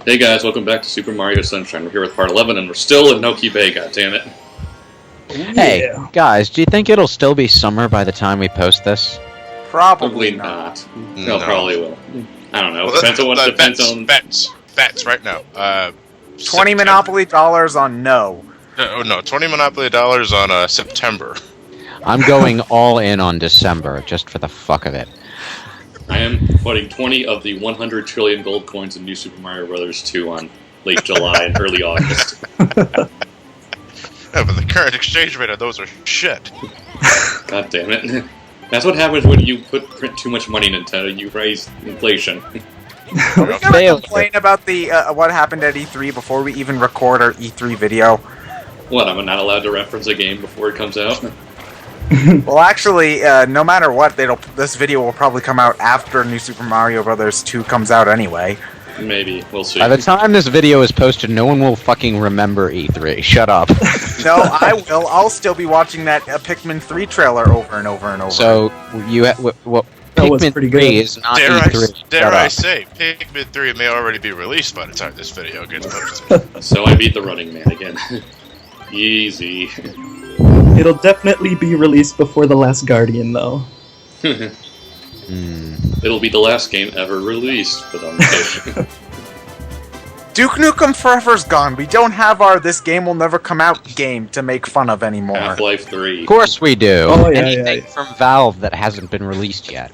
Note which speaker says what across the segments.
Speaker 1: Hey guys, welcome back to Super Mario Sunshine. We're here with part 11 and we're still in Noki Bay, goddammit.
Speaker 2: Hey, guys, do you think it'll still be summer by the time we post this?
Speaker 1: Probably not. No, probably will. I don't know.
Speaker 3: Well,
Speaker 1: depends on what depends on.
Speaker 3: Bets right now.
Speaker 4: 20 Monopoly dollars on no.
Speaker 3: No, 20 Monopoly dollars on September.
Speaker 2: I'm going all in on December, just for the fuck of it.
Speaker 1: I am putting 20 of the 100 trillion gold coins in New Super Mario Bros. 2 on late July and early August.
Speaker 3: Yeah, but the current exchange rate of those are shit.
Speaker 1: God damn it. That's what happens when you print too much money in Nintendo. You raise inflation.
Speaker 4: Are we gonna complain about the what happened at E3 before we even record our E3 video?
Speaker 1: What, I'm not allowed to reference a game before it comes out?
Speaker 4: Well, actually, no matter what, this video will probably come out after New Super Mario Bros. 2 comes out anyway.
Speaker 1: Maybe. We'll see.
Speaker 2: By the time this video is posted, no one will fucking remember E3. Shut up.
Speaker 4: No, I will. I'll still be watching that Pikmin 3 trailer over and over and over.
Speaker 2: So, Pikmin 3 is not E3.
Speaker 3: Dare I say, Pikmin 3 may already be released by the time this video gets posted.
Speaker 1: So I beat the Running Man again. Easy.
Speaker 5: It'll definitely be released before The Last Guardian, though.
Speaker 1: It'll be the last game ever released, but on the
Speaker 4: Duke Nukem Forever's gone. We don't have our "this game will never come out" game to make fun of anymore.
Speaker 1: Half-Life 3.
Speaker 2: Of course we do.
Speaker 5: Oh, yeah,
Speaker 2: Anything from Valve that hasn't been released yet.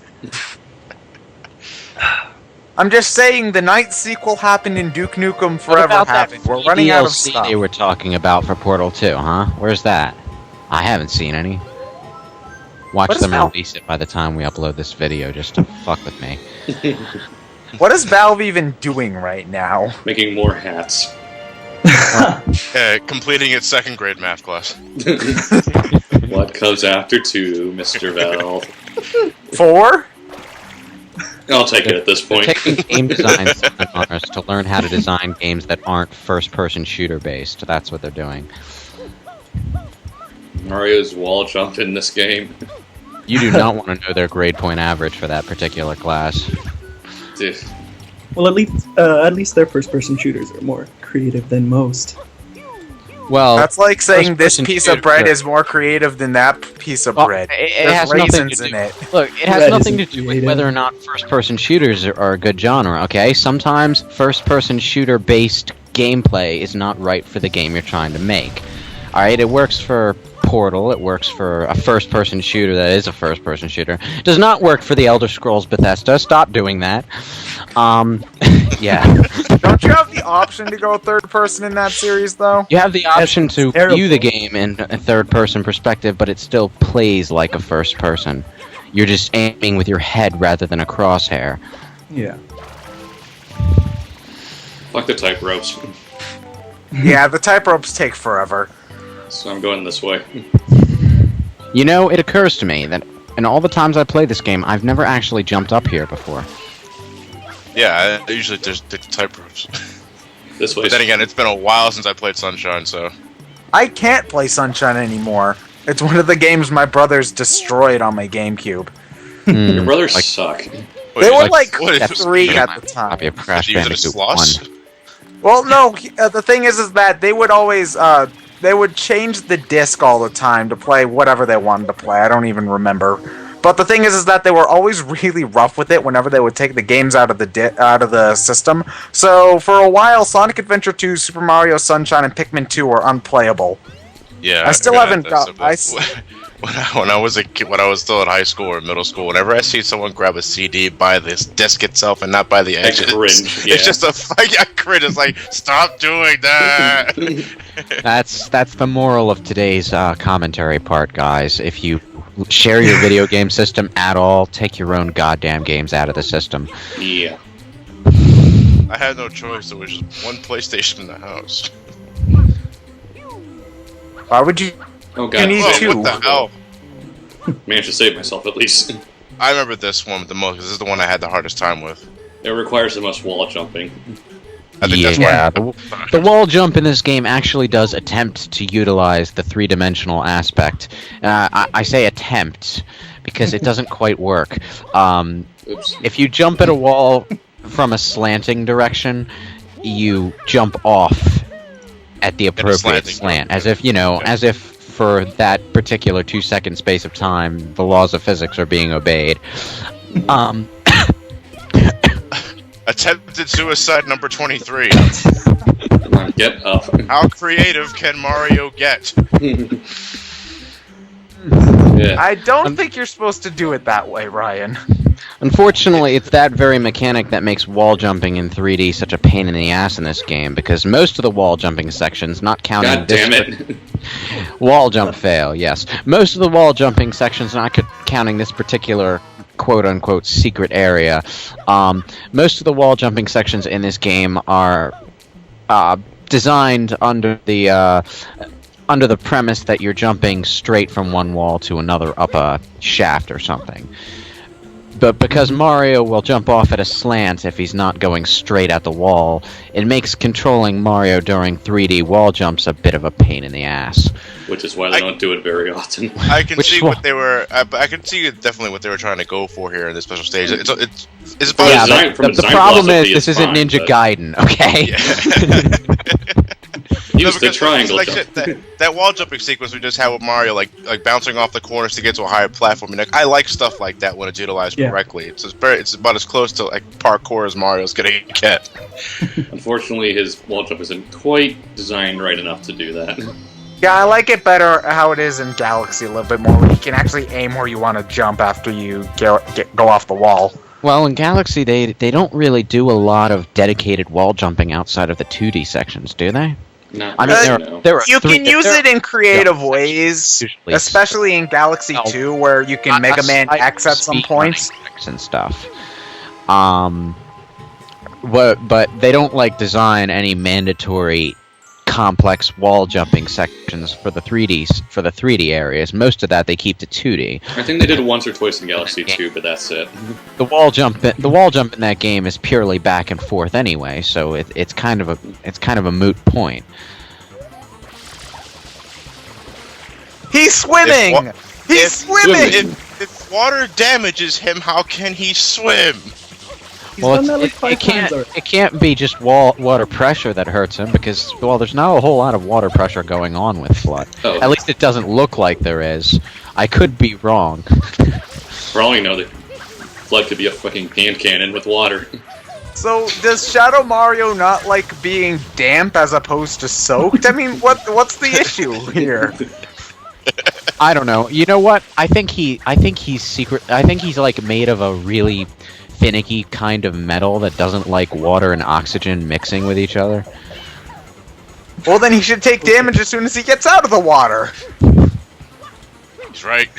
Speaker 4: I'm just saying, the night sequel happened and Duke Nukem Forever happened. We're running out of
Speaker 2: DLC
Speaker 4: stuff.
Speaker 2: they were talking about for Portal 2, huh? Where's that? I haven't seen any. Watch them release it by the time we upload this video, just to fuck with me.
Speaker 4: What is Valve even doing right now?
Speaker 1: Making more hats.
Speaker 3: Completing its second grade math class.
Speaker 1: What comes after 2, Mr. Valve?
Speaker 4: 4?
Speaker 1: I'll take it at this point.
Speaker 2: They're taking game design seminars to learn how to design games that aren't first-person shooter-based. That's what they're doing.
Speaker 1: Mario's wall jump in this game.
Speaker 2: You do not want to know their grade point average for that particular class.
Speaker 1: Dude.
Speaker 5: Well, at least their first-person shooters are more creative than most.
Speaker 2: Well,
Speaker 4: That's like saying this
Speaker 2: first-person
Speaker 4: piece of
Speaker 2: shooter-
Speaker 4: bread is more creative than that piece of bread.
Speaker 2: It
Speaker 4: There's
Speaker 2: has nothing to
Speaker 4: raisins
Speaker 2: do.
Speaker 4: in it.
Speaker 2: Look, it has
Speaker 5: Bread
Speaker 2: nothing to
Speaker 5: isn't
Speaker 2: do with
Speaker 5: creative.
Speaker 2: whether or not first-person shooters are a good genre. Okay, sometimes first-person shooter-based gameplay is not right for the game you're trying to make. All right, it works for Portal. It works for a first-person shooter that is a first-person shooter. It does not work for the Elder Scrolls Bethesda. Stop doing that. Yeah.
Speaker 4: Don't you have the option to go third person in that series, though?
Speaker 2: You have the option to
Speaker 5: terrible.
Speaker 2: view the game in a third-person perspective, but it still plays like a first-person. You're just aiming with your head rather than a crosshair.
Speaker 5: Yeah.
Speaker 1: Fuck the type ropes.
Speaker 4: Yeah, the type ropes take forever.
Speaker 1: So I'm going this way.
Speaker 2: You know, it occurs to me that in all the times I play this game, I've never actually jumped up here before.
Speaker 3: Yeah, usually there's the type ropes.
Speaker 1: This way.
Speaker 3: But then again, it's been a while since I played Sunshine, so...
Speaker 4: I can't play Sunshine anymore. It's one of the games my brothers destroyed on my GameCube.
Speaker 1: Your brothers suck.
Speaker 4: They were like
Speaker 2: That's
Speaker 4: 3
Speaker 2: my
Speaker 4: at the time.
Speaker 2: copy of Crash
Speaker 3: Did you use it
Speaker 2: Bandicoot
Speaker 3: as floss?
Speaker 2: 1.
Speaker 4: Well, no, the thing is that they would always, they would change the disc all the time to play whatever they wanted to play. I don't even remember. But the thing is that they were always really rough with it whenever they would take the games out of the system. So for a while, Sonic Adventure 2, Super Mario Sunshine, and Pikmin 2 were unplayable.
Speaker 3: Yeah,
Speaker 4: I still
Speaker 3: got
Speaker 4: haven't
Speaker 3: that
Speaker 4: got-
Speaker 3: simple. When I was a kid, when I was still in high school or middle school, whenever I see someone grab a CD by this disc itself and not by the edges,
Speaker 1: cringe, yeah.
Speaker 3: it's just I cringe. It's like, stop doing that.
Speaker 2: That's the moral of today's commentary part, guys. If you share your video game system at all, take your own goddamn games out of the system.
Speaker 1: Yeah.
Speaker 3: I had no choice. There was just one PlayStation in the house.
Speaker 4: Why would you?
Speaker 1: Oh god.
Speaker 4: You need
Speaker 3: Whoa,
Speaker 4: two.
Speaker 3: what the hell?
Speaker 1: Managed to save myself at least.
Speaker 3: I remember this one the most because this is the one I had the hardest time with.
Speaker 1: It requires the most wall jumping.
Speaker 3: I think that's
Speaker 2: Yeah,
Speaker 3: why.
Speaker 2: the wall jump in this game actually does attempt to utilize the three-dimensional aspect. I say attempt because it doesn't quite work.
Speaker 1: Oops.
Speaker 2: If you jump at a wall from a slanting direction, you jump off at the appropriate slant, as if for that particular 2-second space of time, the laws of physics are being obeyed.
Speaker 3: Attempted suicide number 23.
Speaker 1: Come on, get up.
Speaker 3: How creative can Mario get?
Speaker 1: Yeah.
Speaker 4: I don't think you're supposed to do it that way, Ryan.
Speaker 2: Unfortunately, it's that very mechanic that makes wall jumping in 3D such a pain in the ass in this game, because most of the wall jumping sections, not counting
Speaker 1: God damn it.
Speaker 2: wall jump fail, yes. Most of the wall jumping sections, not counting this particular quote-unquote secret area, most of the wall jumping sections in this game are designed under the premise that you're jumping straight from one wall to another up a shaft or something. But because Mario will jump off at a slant if he's not going straight at the wall, it makes controlling Mario during 3D wall jumps a bit of a pain in the ass.
Speaker 1: Which is why they don't do it very often.
Speaker 3: I can see what they were. I can see definitely what they were trying to go for here in this special stage. It's about
Speaker 2: Yeah, the problem is this isn't Ninja Gaiden, okay?
Speaker 1: Use the triangle jump.
Speaker 3: That wall jumping sequence we just had with Mario, like bouncing off the corners to get to a higher platform. And I like stuff like that when it's utilized correctly. It's about as close to like parkour as Mario's gonna get.
Speaker 1: Unfortunately, his wall jump isn't quite designed right enough to do that.
Speaker 4: Yeah, I like it better how it is in Galaxy a little bit more, where you can actually aim where you want to jump after you go off the wall.
Speaker 2: Well, in Galaxy, they don't really do a lot of dedicated wall jumping outside of the 2D sections, do they?
Speaker 1: No,
Speaker 2: I mean, there are
Speaker 4: you can use it in creative ways, especially in Galaxy 2, where you can Mega Man X at some points
Speaker 2: and stuff. But they don't design any mandatory complex wall jumping sections for the 3D areas. Most of that they keep to 2D.
Speaker 1: I think they did once or twice in Galaxy 2, but that's it.
Speaker 2: The wall jump in that game is purely back and forth anyway, so it's kind of a moot point.
Speaker 4: He's swimming. He's swimming.
Speaker 3: If water damages him, how can he swim?
Speaker 2: Well, it can't be just water pressure that hurts him, because, well, there's not a whole lot of water pressure going on with Flood.
Speaker 1: Oh.
Speaker 2: At least it doesn't look like there is. I could be wrong.
Speaker 1: For all you know, the Flood could be a fucking hand cannon with water.
Speaker 4: So, does Shadow Mario not like being damp as opposed to soaked? I mean, what's the issue here?
Speaker 2: I don't know. You know what? I think he's like made of a really finicky kind of metal that doesn't like water and oxygen mixing with each other.
Speaker 4: Well, then he should take damage as soon as he gets out of the water.
Speaker 3: He's right.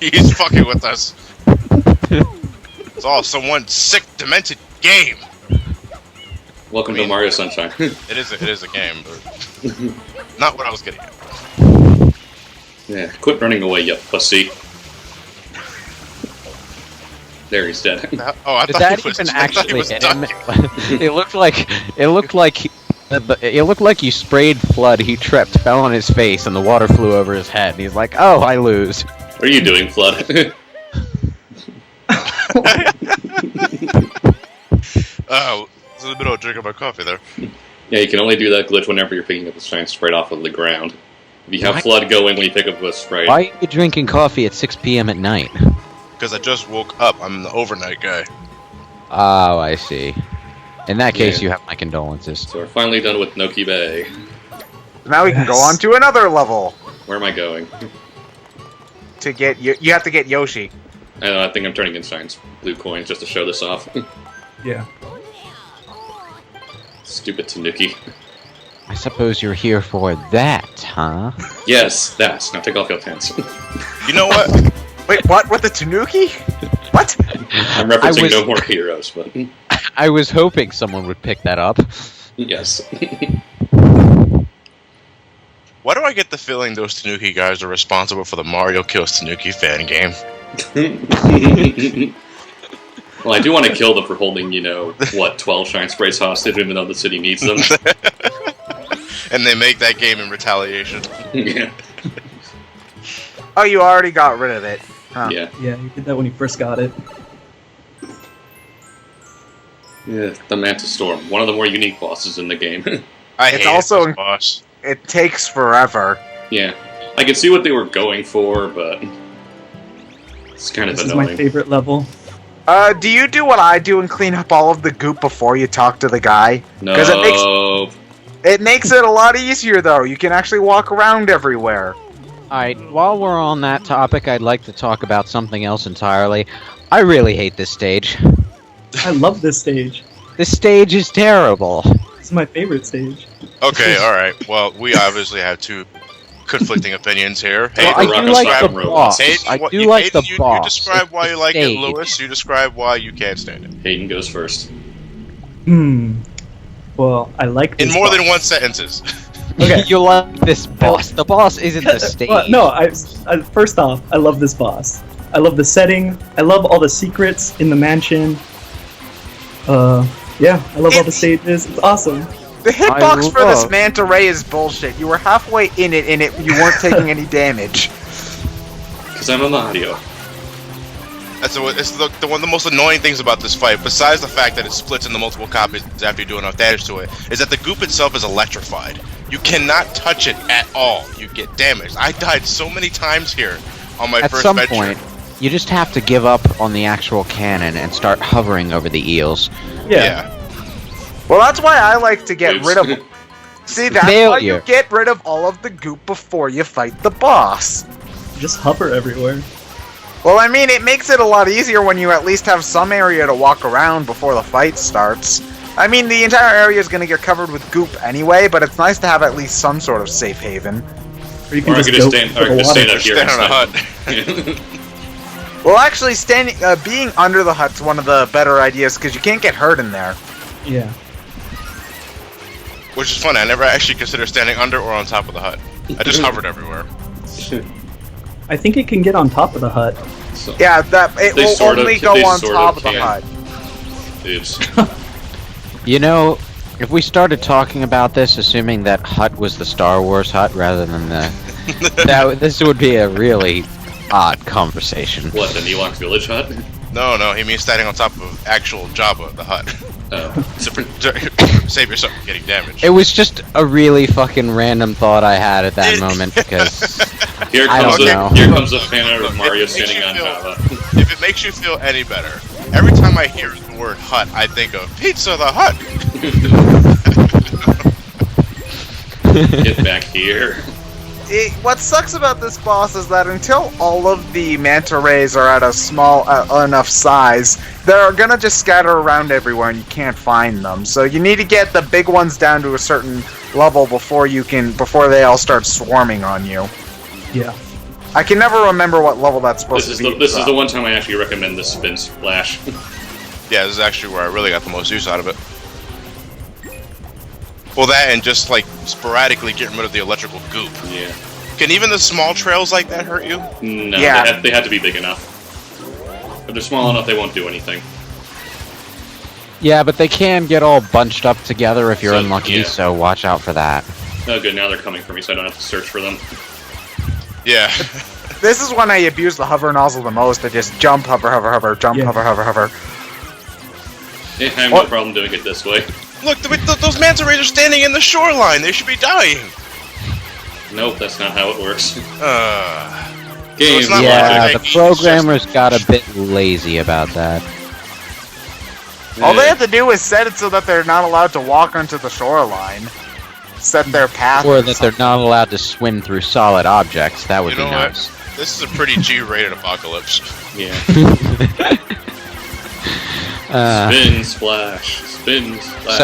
Speaker 3: He's fucking with us. It's all someone's sick, demented game.
Speaker 1: Welcome to Mario Sunshine.
Speaker 3: It is a game, but not what I was getting at.
Speaker 1: Yeah, quit running away, you pussy. There, he's dead.
Speaker 3: Oh, I
Speaker 2: Did
Speaker 3: thought
Speaker 2: that
Speaker 3: he was,
Speaker 2: even
Speaker 3: I thought he
Speaker 2: actually
Speaker 3: was
Speaker 2: hit
Speaker 3: done.
Speaker 2: him? It looked like you sprayed Flood. He tripped, fell on his face, and the water flew over his head. And he's like, "Oh, I lose."
Speaker 1: What are you doing, Flood?
Speaker 3: Oh, it's in the middle of drinking my coffee there.
Speaker 1: Yeah, you can only do that glitch whenever you're picking up a shine sprite off of the ground. If you have Flood going when you pick up a sprite.
Speaker 2: Why are you drinking coffee at 6 p.m. at night?
Speaker 3: Because I just woke up. I'm the overnight guy.
Speaker 2: Oh, I see. In that case, you have my condolences.
Speaker 1: So we're finally done with Noki Bay.
Speaker 4: Now we can go on to another level.
Speaker 1: Where am I going?
Speaker 4: To get you have to get Yoshi.
Speaker 1: I think I'm turning in Shine's blue coins just to show this off.
Speaker 5: Yeah.
Speaker 1: Stupid Tanuki.
Speaker 2: I suppose you're here for that, huh?
Speaker 1: Yes, that. Now take off your pants.
Speaker 3: You know what?
Speaker 4: Wait, what? With the Tanuki? What?
Speaker 1: I'm referencing No More Heroes, but...
Speaker 2: I was hoping someone would pick that up.
Speaker 1: Yes.
Speaker 3: Why do I get the feeling those Tanuki guys are responsible for the Mario Kills Tanuki fan game?
Speaker 1: Well, I do want to kill them for holding, 12 Shine Sprites hostage, even though the city needs them.
Speaker 3: And they make that game in retaliation.
Speaker 1: Yeah.
Speaker 4: Oh, you already got rid of it. Huh.
Speaker 1: Yeah.
Speaker 5: Yeah, you did that when you first got it.
Speaker 1: Yeah, the Manta Storm, one of the more unique bosses in the game.
Speaker 3: I
Speaker 4: It's
Speaker 3: hate
Speaker 4: also-
Speaker 3: this boss.
Speaker 4: It takes forever.
Speaker 1: Yeah, I can see what they were going for, but it's kind of
Speaker 5: This is my
Speaker 1: annoying.
Speaker 5: favorite level.
Speaker 4: Do you do what I do and clean up all of the goop before you talk to the guy?
Speaker 1: No,
Speaker 4: 'Cause it makes it a lot easier, though. You can actually walk around everywhere.
Speaker 2: Alright, while we're on that topic, I'd like to talk about something else entirely. I really hate this stage.
Speaker 5: I love this stage.
Speaker 2: This stage is terrible.
Speaker 5: This is my favorite stage.
Speaker 3: Okay, alright. Well, we obviously have two conflicting opinions here. Hey,
Speaker 2: Well, I
Speaker 1: Rocket
Speaker 2: do like the
Speaker 1: Style robots.
Speaker 2: boss.
Speaker 3: Hayden,
Speaker 2: I
Speaker 3: what-
Speaker 2: do like the
Speaker 3: Hayden, you
Speaker 2: boss.
Speaker 3: describe why you like it,
Speaker 2: Stage.
Speaker 3: Lewis. You describe why you can't stand it.
Speaker 1: Hayden goes first.
Speaker 5: Well, I like this
Speaker 3: In more
Speaker 5: boss.
Speaker 3: than one sentences.
Speaker 5: Okay.
Speaker 2: You like this boss. The boss isn't the stage.
Speaker 5: Well, no, I first off, I love this boss. I love the setting. I love all the secrets in the mansion. Yeah, I love all the stages. It's awesome.
Speaker 4: The hitbox for this
Speaker 2: love-
Speaker 4: manta ray is bullshit. You were halfway in it, and you weren't taking any damage.
Speaker 1: Because I'm a Mario.
Speaker 3: That's the one of the most annoying things about this fight, besides the fact that it splits into multiple copies after you do enough damage to it, is that the goop itself is electrified. You cannot touch it at all. You get damaged. I died so many times here on my
Speaker 2: At
Speaker 3: first
Speaker 2: some
Speaker 3: venture.
Speaker 2: point, you just have to give up on the actual cannon and start hovering over the eels.
Speaker 3: Yeah.
Speaker 4: Well, that's why I like to get
Speaker 1: Oops.
Speaker 4: rid of... See, that's why you
Speaker 2: Failure.
Speaker 4: get rid of all of the goop before you fight the boss.
Speaker 5: Just hover everywhere.
Speaker 4: Well, I mean, it makes it a lot easier when you at least have some area to walk around before the fight starts. I mean, the entire area is going to get covered with goop anyway, but it's nice to have at least some sort of safe haven.
Speaker 5: Or you can
Speaker 1: Or I
Speaker 5: just
Speaker 1: could
Speaker 5: go
Speaker 1: just stand,
Speaker 5: for
Speaker 1: or I
Speaker 5: the
Speaker 1: could stand
Speaker 5: water.
Speaker 1: out here
Speaker 3: Stand on a
Speaker 1: instead.
Speaker 3: hut.
Speaker 4: Well, actually, being under the hut's one of the better ideas because you can't get hurt in there.
Speaker 5: Yeah.
Speaker 3: Which is funny. I never actually considered standing under or on top of the hut. I just hovered everywhere.
Speaker 5: I think it can get on top of the hut.
Speaker 1: So,
Speaker 4: Yeah, that it
Speaker 1: They
Speaker 4: will
Speaker 1: sort of-
Speaker 4: only go
Speaker 1: they
Speaker 4: on
Speaker 1: sort
Speaker 4: top
Speaker 1: of
Speaker 4: of the
Speaker 1: can.
Speaker 4: hut.
Speaker 1: oops.
Speaker 2: You know, if we started talking about this, assuming that hut was the Star Wars hut rather than the... this would be a really odd conversation.
Speaker 1: What, an Ewok village hut?
Speaker 3: No, he means standing on top of actual Jabba, the hut.
Speaker 1: Oh.
Speaker 3: To save yourself from getting damaged.
Speaker 2: It was just a really fucking random thought I had at that moment because...
Speaker 1: Here
Speaker 2: I
Speaker 1: comes
Speaker 2: don't know.
Speaker 1: Here comes a fan art of
Speaker 3: Look,
Speaker 1: Mario
Speaker 3: it makes
Speaker 1: standing
Speaker 3: you
Speaker 1: on
Speaker 3: feel-
Speaker 1: Java.
Speaker 3: If it makes you feel any better, every time I hear the word hut, I think of Pizza the Hut.
Speaker 1: Get back here.
Speaker 4: What sucks about this boss is that until all of the manta rays are at a small enough size, they're gonna just scatter around everywhere and you can't find them. So you need to get the big ones down to a certain level before they all start swarming on you.
Speaker 5: Yeah.
Speaker 4: I can never remember what level that's supposed
Speaker 1: This
Speaker 4: to
Speaker 1: is
Speaker 4: be.
Speaker 1: the one time I actually recommend the spin splash.
Speaker 3: Yeah, this is actually where I really got the most use out of it. Well, that and just like sporadically getting rid of the electrical goop.
Speaker 1: Yeah.
Speaker 3: Can even the small trails like that hurt you?
Speaker 1: No,
Speaker 4: Yeah.
Speaker 1: they have to be big enough. If they're small enough, they won't do anything.
Speaker 2: Yeah, but they can get all bunched up together if you're
Speaker 1: So,
Speaker 2: unlucky,
Speaker 1: yeah.
Speaker 2: so watch out for that.
Speaker 1: Oh, good. Now they're coming for me, so I don't have to search for them.
Speaker 3: Yeah.
Speaker 4: This is when I abuse the hover nozzle the most. I just jump, hover, hover, hover, jump,
Speaker 5: Yeah.
Speaker 4: hover, hover, hover.
Speaker 1: Yeah, I have
Speaker 4: What?
Speaker 1: no problem doing it this way.
Speaker 3: Look, those manta rays are standing in the shoreline. They should be dying.
Speaker 1: Nope, that's not how it works.
Speaker 3: Game
Speaker 1: Games
Speaker 3: not
Speaker 2: Yeah,
Speaker 3: logic,
Speaker 2: the
Speaker 3: it's
Speaker 2: programmers
Speaker 3: just-
Speaker 2: got a bit lazy about that.
Speaker 4: All they have to do is set it so that they're not allowed to walk onto the shoreline. Set their path.
Speaker 2: Or that they're not allowed to swim through solid objects. That would
Speaker 3: You
Speaker 2: be
Speaker 3: know what?
Speaker 2: nice.
Speaker 3: This is a pretty G-rated apocalypse.
Speaker 1: Yeah.
Speaker 2: Uh,
Speaker 1: Spin splash. Spin splash.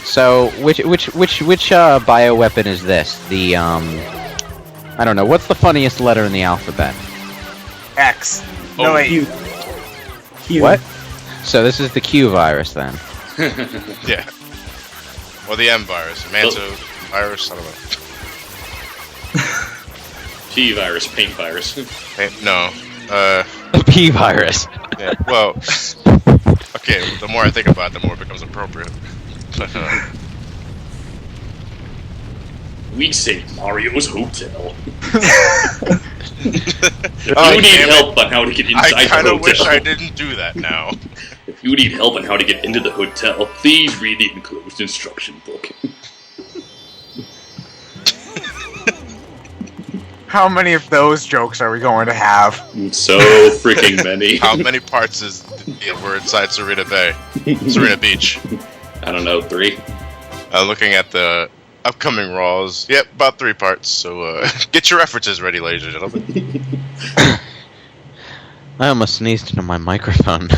Speaker 2: so which bioweapon is this? The I don't know. What's the funniest letter in the alphabet?
Speaker 4: X.
Speaker 3: Oh,
Speaker 4: No, wait.
Speaker 5: Q. Q.
Speaker 2: What? So this is the Q virus then.
Speaker 3: Yeah. Or the M virus, Manta virus. I don't know.
Speaker 1: P virus, paint virus.
Speaker 3: No.
Speaker 2: The P virus.
Speaker 3: Yeah. Well. Okay. The more I think about it, the more it becomes appropriate.
Speaker 1: We saved Mario's hotel.
Speaker 3: Oh,
Speaker 1: you need
Speaker 3: damn it.
Speaker 1: help on how to get inside
Speaker 3: I
Speaker 1: the
Speaker 3: kind of
Speaker 1: hotel.
Speaker 3: wish I didn't do that now.
Speaker 1: If you need help on how to get into the hotel, please read the enclosed instruction book.
Speaker 4: How many of those jokes are we going to have?
Speaker 1: So freaking many.
Speaker 3: How many parts were inside Serena Bay? Serena Beach.
Speaker 1: I don't know, 3?
Speaker 3: Looking at the upcoming Raws. Yep, about 3 parts. So get your references ready, ladies and gentlemen.
Speaker 2: I almost sneezed into my microphone.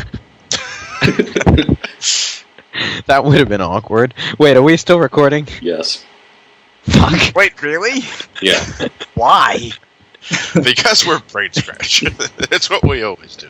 Speaker 2: That would have been awkward. Wait, are we still recording?
Speaker 1: Yes.
Speaker 2: Fuck.
Speaker 4: Wait, really?
Speaker 1: Yeah.
Speaker 4: Why?
Speaker 3: Because we're brain scratch. It's what we always do.